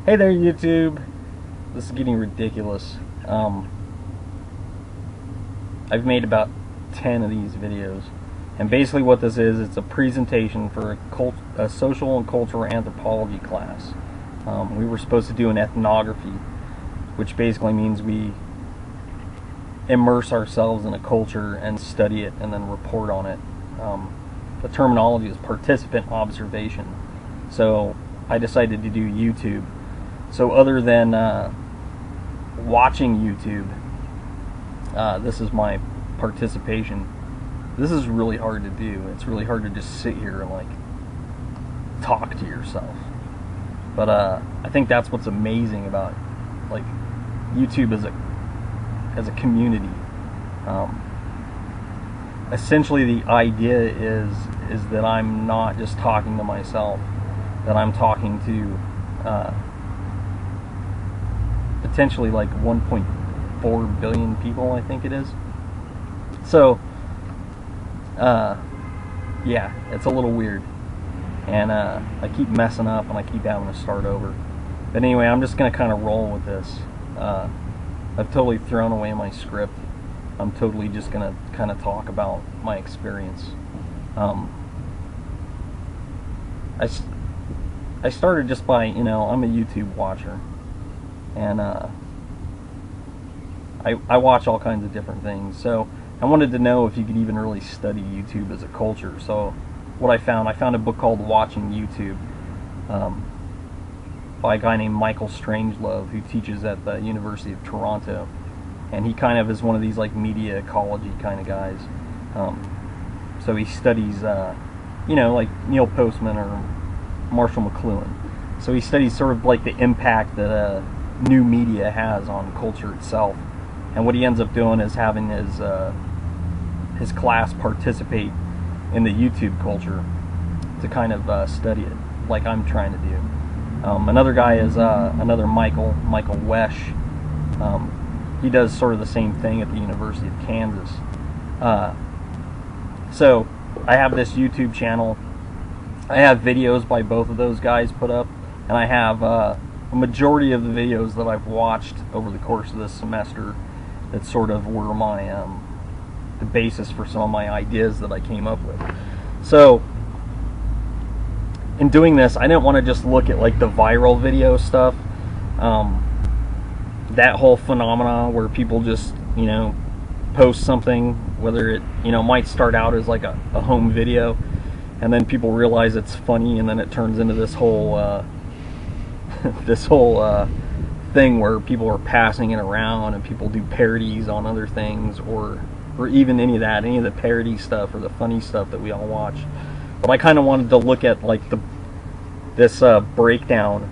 Hey there, YouTube. This is getting ridiculous. I've made about 10 of these videos, and basically what this is, it's a presentation for a social and cultural anthropology class. We were supposed to do an ethnography, which basically means we immerse ourselves in a culture and study it and then report on it. The terminology is participant observation. So I decided to do YouTube. So other than watching YouTube, this is my participation. This is really hard to do. It's really hard to just sit here and like talk to yourself. But I think that's what's amazing about like YouTube as a community. Essentially, the idea is that I'm not just talking to myself, that I'm talking to potentially like 1.4 billion people, I think it is. So, yeah, it's a little weird, and I keep messing up and I keep having to start over. But anyway, I'm just gonna kind of roll with this. I've totally thrown away my script. I'm totally just gonna kind of talk about my experience. I started just by, I'm a YouTube watcher, and I watch all kinds of different things. So I wanted to know if you could even really study YouTube as a culture. So what I found a book called Watching YouTube, by a guy named Michael Strangelove, who teaches at the University of Toronto, and he kind of is one of these like media ecology kind of guys. So he studies, like Neil Postman or Marshall McLuhan. So he studies sort of like the impact that new media has on culture itself. And what he ends up doing is having his class participate in the YouTube culture to kind of study it, like I'm trying to do. Another guy is another Michael Wesch. He does sort of the same thing at the University of Kansas. So I have this YouTube channel. I have videos by both of those guys put up, and I have a majority of the videos that I've watched over the course of this semester that sort of were my the basis for some of my ideas that I came up with. So in doing this, I didn't want to just look at like the viral video stuff, that whole phenomena where people just post something, whether it might start out as like a home video, and then people realize it's funny, and then it turns into this whole thing where people are passing it around and people do parodies on other things, or even any of the parody stuff or the funny stuff that we all watch. But I kind of wanted to look at like this breakdown.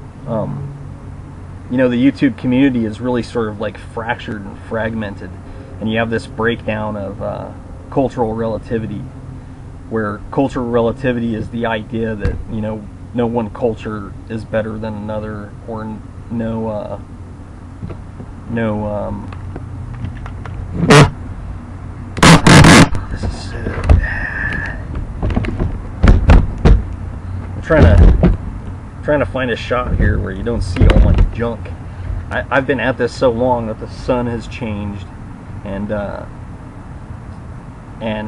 The YouTube community is really sort of like fractured and fragmented, and you have this breakdown of cultural relativity, where cultural relativity is the idea that no one culture is better than another, or this is so bad. I'm trying to find a shot here where you don't see all my junk. I've been at this so long that the sun has changed, and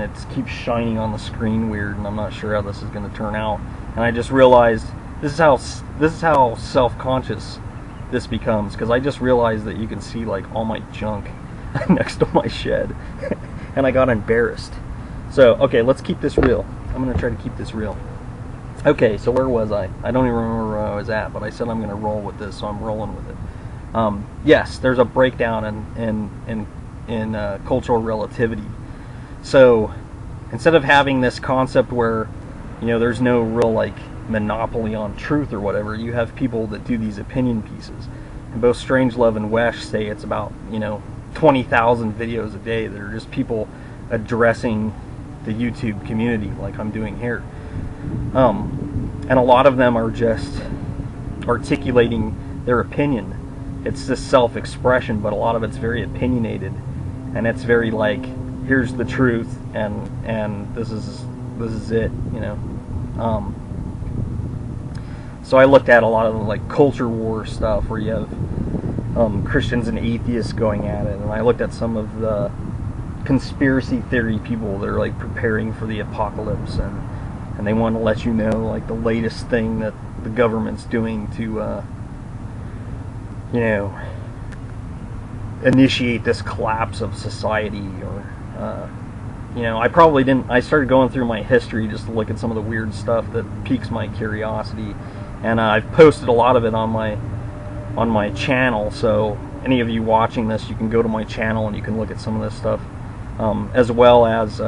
it keeps shining on the screen weird, and I'm not sure how this is going to turn out. And I just realized this is how self-conscious this becomes, because I just realized that you can see like all my junk next to my shed, and I got embarrassed. So okay, let's keep this real. I'm going to try to keep this real. Okay, so where was I? I don't even remember where I was at, but I said I'm going to roll with this, so I'm rolling with it. Yes, there's a breakdown in cultural relativity. So instead of having this concept where there's no real like monopoly on truth or whatever, you have people that do these opinion pieces. And both Strangelove and Wesch say it's about 20,000 videos a day that are just people addressing the YouTube community like I'm doing here. And a lot of them are just articulating their opinion. It's just self-expression, but a lot of it's very opinionated, and it's very like, here's the truth, and this is it, So I looked at a lot of the like culture war stuff where you have Christians and atheists going at it, and I looked at some of the conspiracy theory people that are like preparing for the apocalypse, and they want to let you know like the latest thing that the government's doing to you know, initiate this collapse of society, or you know, I probably didn't. I started going through my history just to look at some of the weird stuff that piques my curiosity, and I've posted a lot of it on my channel. So any of you watching this, you can go to my channel and you can look at some of this stuff, as well as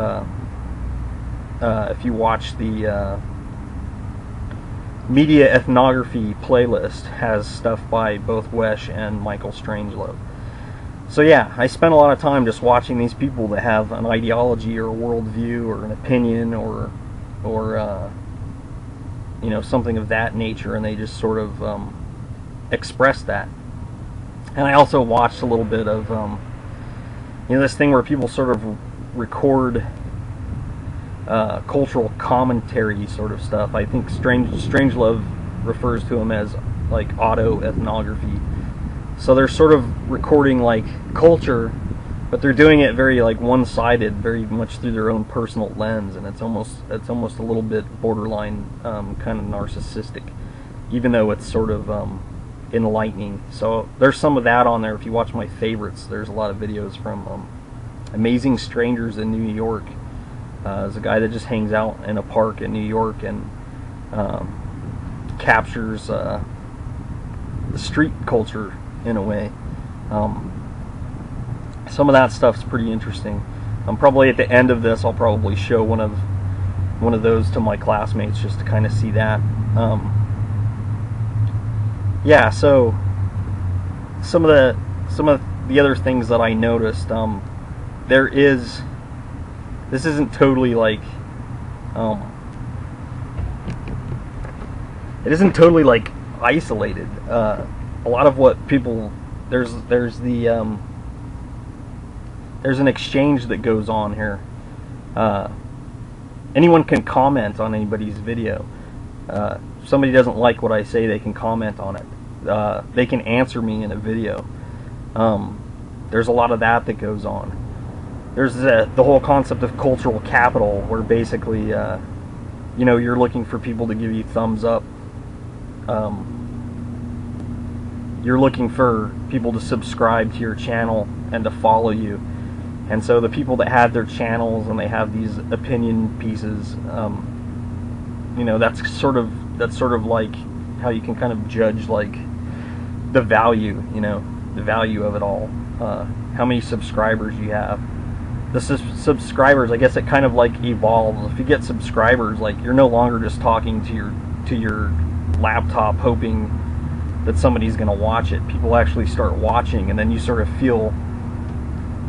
if you watch the Media Ethnography playlist, has stuff by both Wesh and Michael Strangelove. So yeah, I spent a lot of time just watching these people that have an ideology or a worldview or an opinion or you know, something of that nature, and they just sort of express that. And I also watched a little bit of you know, this thing where people sort of record cultural commentary sort of stuff. I think Strangelove refers to them as like auto-ethnography. So they're sort of recording like culture, but they're doing it very like one-sided, very much through their own personal lens, and it's almost a little bit borderline kind of narcissistic, even though it's sort of enlightening. So there's some of that on there. If you watch my favorites, there's a lot of videos from Amazing Strangers in New York. There's a guy that just hangs out in a park in New York and captures the street culture in a way. Some of that stuff's pretty interesting. Probably at the end of this, I'll probably show one of those to my classmates just to kind of see that. Yeah, so some of the other things that I noticed, this isn't totally like it isn't totally like isolated. A lot of what people there's an exchange that goes on here. Anyone can comment on anybody's video. If somebody doesn't like what I say, they can comment on it. They can answer me in a video. There's a lot of that goes on. There's the whole concept of cultural capital, where basically, you know, you're looking for people to give you thumbs up. You're looking for people to subscribe to your channel and to follow you. And so the people that have their channels and they have these opinion pieces, you know, that's sort of like how you can kind of judge like the value, you know, the value of it all. How many subscribers you have. The subscribers, I guess it kind of like evolves. If you get subscribers, like you're no longer just talking to your laptop hoping that somebody's going to watch it. People actually start watching, and then you sort of feel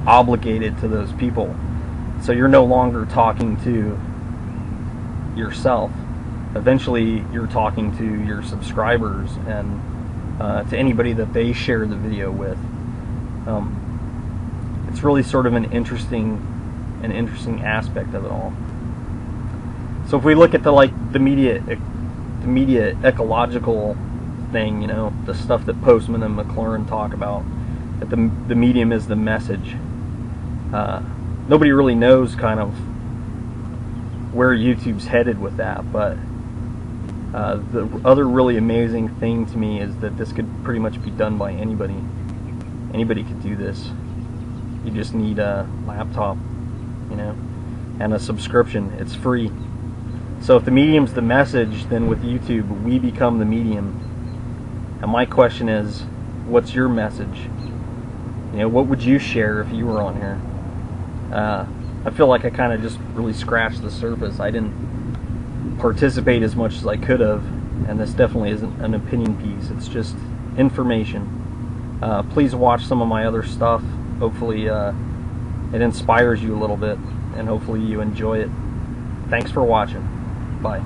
obligated to those people. So you're no longer talking to yourself. Eventually you're talking to your subscribers and to anybody that they share the video with. It's really sort of an interesting aspect of it all. So if we look at the media ecological thing, you know, the stuff that Postman and McLaurin talk about, that the medium is the message. Nobody really knows kind of where YouTube's headed with that, but the other really amazing thing to me is that this could pretty much be done by anybody. Anybody could do this. You just need a laptop, you know, and a subscription. It's free. So if the medium's the message, then with YouTube, we become the medium. And my question is, what's your message? You know, what would you share if you were on here? I feel like I kind of just really scratched the surface. I didn't participate as much as I could have, and this definitely isn't an opinion piece. It's just information. Please watch some of my other stuff. Hopefully it inspires you a little bit, and hopefully you enjoy it. Thanks for watching. Bye.